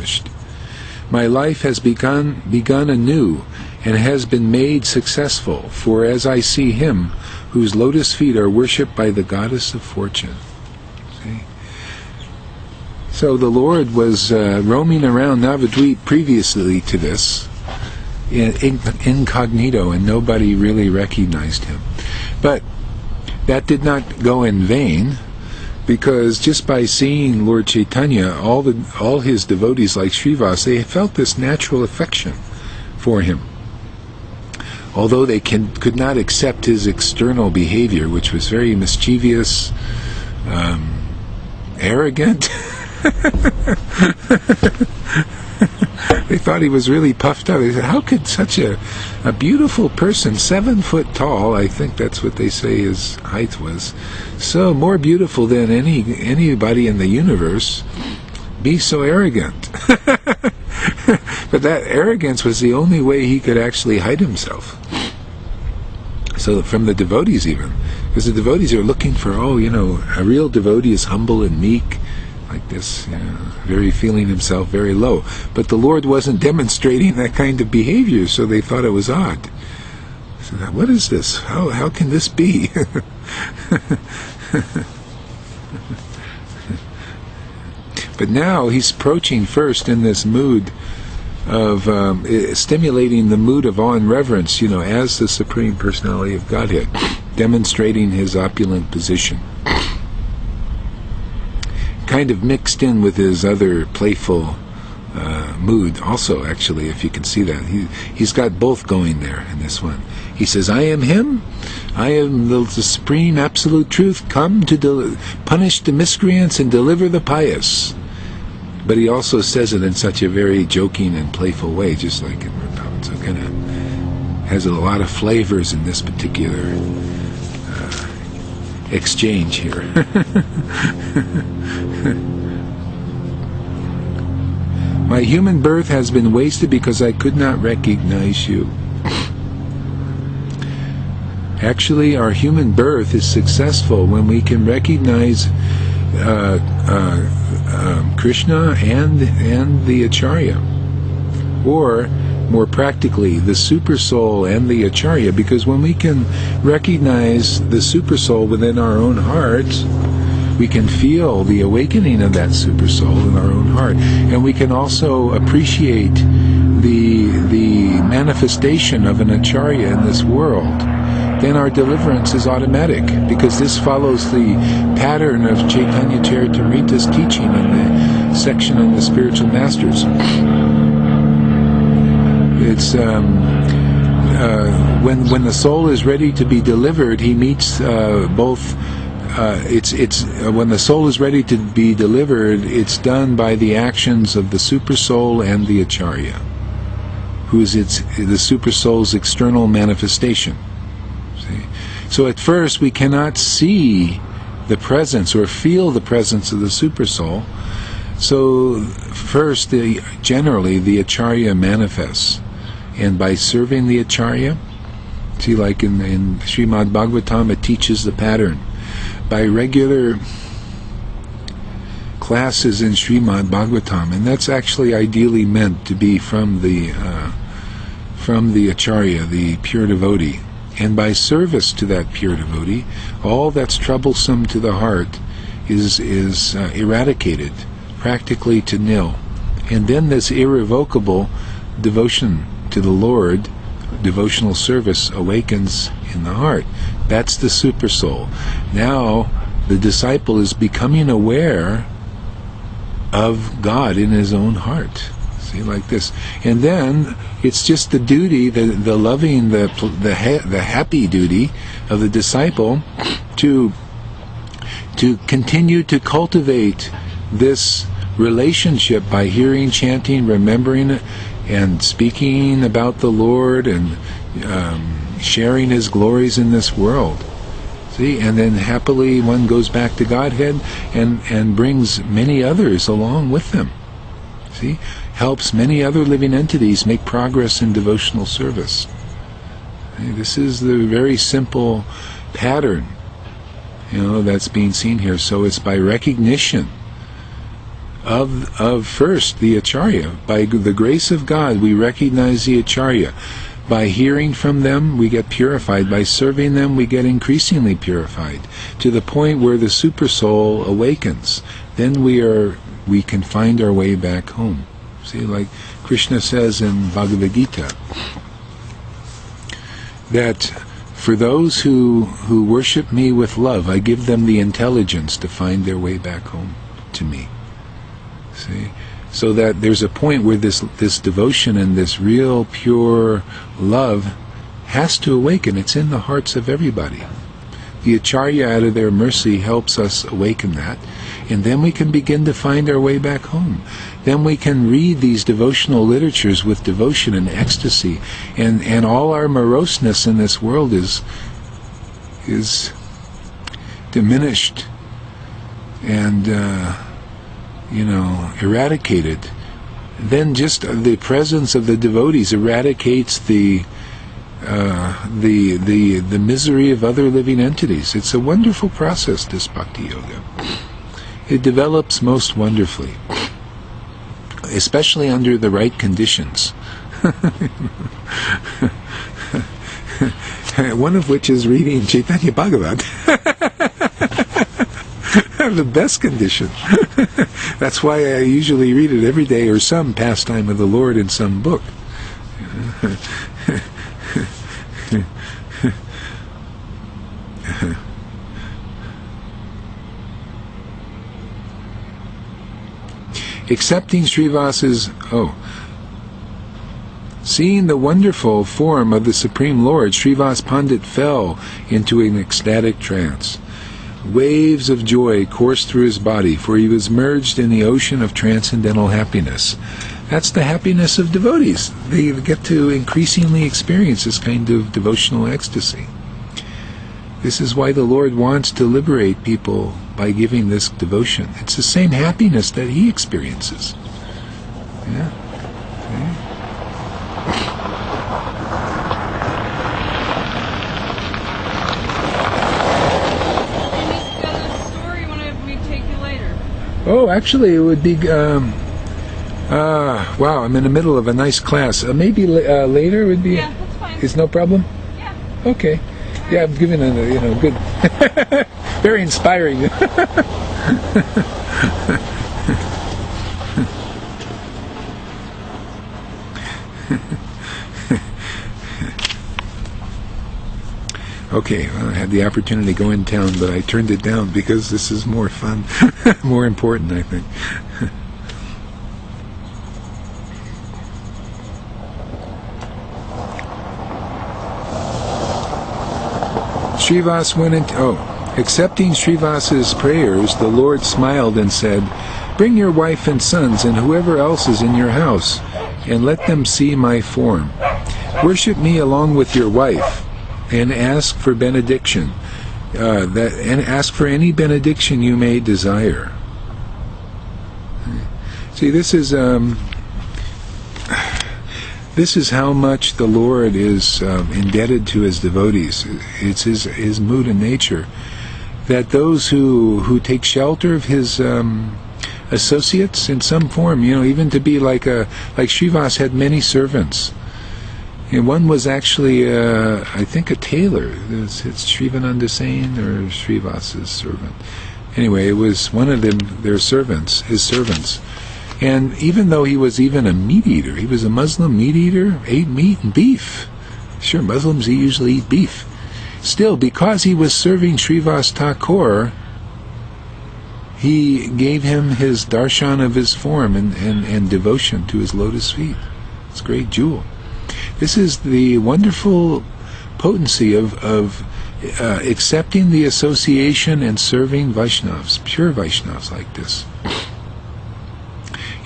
accomplished. My life has begun anew, and has been made successful, for as I see him, whose lotus feet are worshipped by the goddess of fortune. See? So the Lord was roaming around Navadvip previously to this, incognito, and nobody really recognized him. But that did not go in vain, because just by seeing Lord Caitanya, all his devotees like Srivas, they felt this natural affection for him. Although they could not accept his external behavior, which was very mischievous, arrogant. They thought he was really puffed up. They said, how could such a beautiful person, 7 foot tall, I think that's what they say his height was, so more beautiful than anybody in the universe, be so arrogant? But that arrogance was the only way he could actually hide himself. So from the devotees even, because the devotees are looking for, a real devotee is humble and meek, like this, very feeling himself very low. But the Lord wasn't demonstrating that kind of behavior, so they thought it was odd. So what is this? How can this be? But now he's approaching first in this mood of stimulating the mood of awe and reverence, as the Supreme Personality of Godhead, demonstrating his opulent position. Kind of mixed in with his other playful mood also, actually, if you can see that. He's got both going there in this one. He says, I am him, I am the supreme absolute truth, come to punish the miscreants and deliver the pious. But he also says it in such a very joking and playful way, just like in Vrindavan. So kind of has a lot of flavors in this particular exchange here. My human birth has been wasted because I could not recognize you. Actually, our human birth is successful when we can recognize Krishna and the Acharya, or more practically, the Super Soul and the Acharya, because when we can recognize the Super Soul within our own hearts, we can feel the awakening of that Super Soul in our own heart, and we can also appreciate the manifestation of an Acharya in this world. Then our deliverance is automatic, because this follows the pattern of Chaitanya Charitamrita's teaching in the section on the spiritual masters. It's when the soul is ready to be delivered, he meets both. When the soul is ready to be delivered, it's done by the actions of the Super Soul and the Acharya, who is the Super Soul's external manifestation. So at first we cannot see the presence or feel the presence of the Super Soul. So first, generally the Acharya manifests, and by serving the Acharya, see, like in Srimad Bhagavatam, it teaches the pattern. By regular classes in Srimad Bhagavatam, and that's actually ideally meant to be from the Acharya, the pure devotee. And by service to that pure devotee, all that's troublesome to the heart is eradicated, practically to nil. And then this irrevocable devotion to the Lord, devotional service, awakens in the heart. That's the Super Soul. Now the disciple is becoming aware of God in his own heart. See, like this. And then it's just the duty, the loving, the happy duty of the disciple to continue to cultivate this relationship by hearing, chanting, remembering it, and speaking about the Lord, and sharing His glories in this world. See, and then happily one goes back to Godhead and brings many others along with them. See, helps many other living entities make progress in devotional service. See, this is the very simple pattern, that's being seen here. So it's by recognition of first the Acharya. By the grace of God, we recognize the Acharya. By hearing from them, we get purified. By serving them, we get increasingly purified, to the point where the super soul awakens. Then we can find our way back home. See, like Krishna says in Bhagavad Gita, that for those who worship me with love, I give them the intelligence to find their way back home to me. See? So that there's a point where this devotion and this real pure love has to awaken. It's in the hearts of everybody. The Acharya, out of their mercy, helps us awaken that, and then we can begin to find our way back home. Then we can read these devotional literatures with devotion and ecstasy, and all our moroseness in this world is diminished and eradicated. Then just the presence of the devotees eradicates the misery of other living entities. It's a wonderful process, this bhakti yoga. It develops most wonderfully, especially under the right conditions. One of which is reading Chaitanya Bhagavat. The best condition. That's why I usually read it every day, or some pastime of the Lord in some book. Accepting Srivasa's seeing the wonderful form of the Supreme Lord, Srivas Pandit fell into an ecstatic trance. Waves of joy coursed through his body, for he was merged in the ocean of transcendental happiness. That's the happiness of devotees. They get to increasingly experience this kind of devotional ecstasy. This is why the Lord wants to liberate people by giving this devotion. It's the same happiness that he experiences. Yeah. Okay. Oh, actually, it would be. Wow, I'm in the middle of a nice class. Maybe later would be. Yeah, that's fine. Is no problem. Yeah. Okay. Yeah, I'm giving a good, very inspiring. Okay, well, I had the opportunity to go in town, but I turned it down because this is more fun, more important, I think. Srivas went into... accepting Srivasa's prayers, the Lord smiled and said, "Bring your wife and sons and whoever else is in your house, and let them see my form. Worship me along with your wife, and ask for benediction, and ask for any benediction you may desire." See, this is how much the Lord is indebted to his devotees. It's his mood and nature, that those who take shelter of his associates in some form, even to be like Srivas had many servants. And one was actually, I think, a tailor. It's Srivananda Sain or Srivas's servant. Anyway, it was one of them, their servants, his servants. And even though he was even a meat eater, he was a Muslim meat eater, ate meat and beef. Sure, Muslims usually eat beef. Still, because he was serving Srivas Thakur, he gave him his darshan of his form and devotion to his lotus feet. It's a great jewel. This is the wonderful potency of accepting the association and serving Vaishnavas, pure Vaishnavas like this.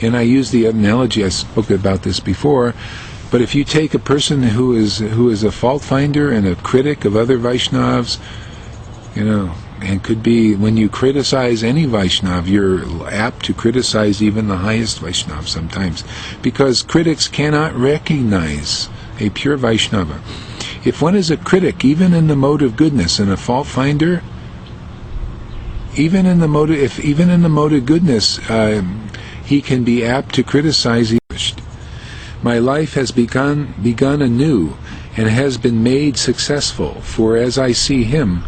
And I use the analogy, I spoke about this before, but if you take a person who is a fault finder and a critic of other Vaishnavas, and could be, when you criticize any Vaishnava, you're apt to criticize even the highest Vaishnava sometimes, because critics cannot recognize a pure Vaishnava. If one is a critic, even in the mode of goodness, and a fault finder, even in the mode of goodness, he can be apt to criticize. My life has begun anew, and has been made successful, for as I see him,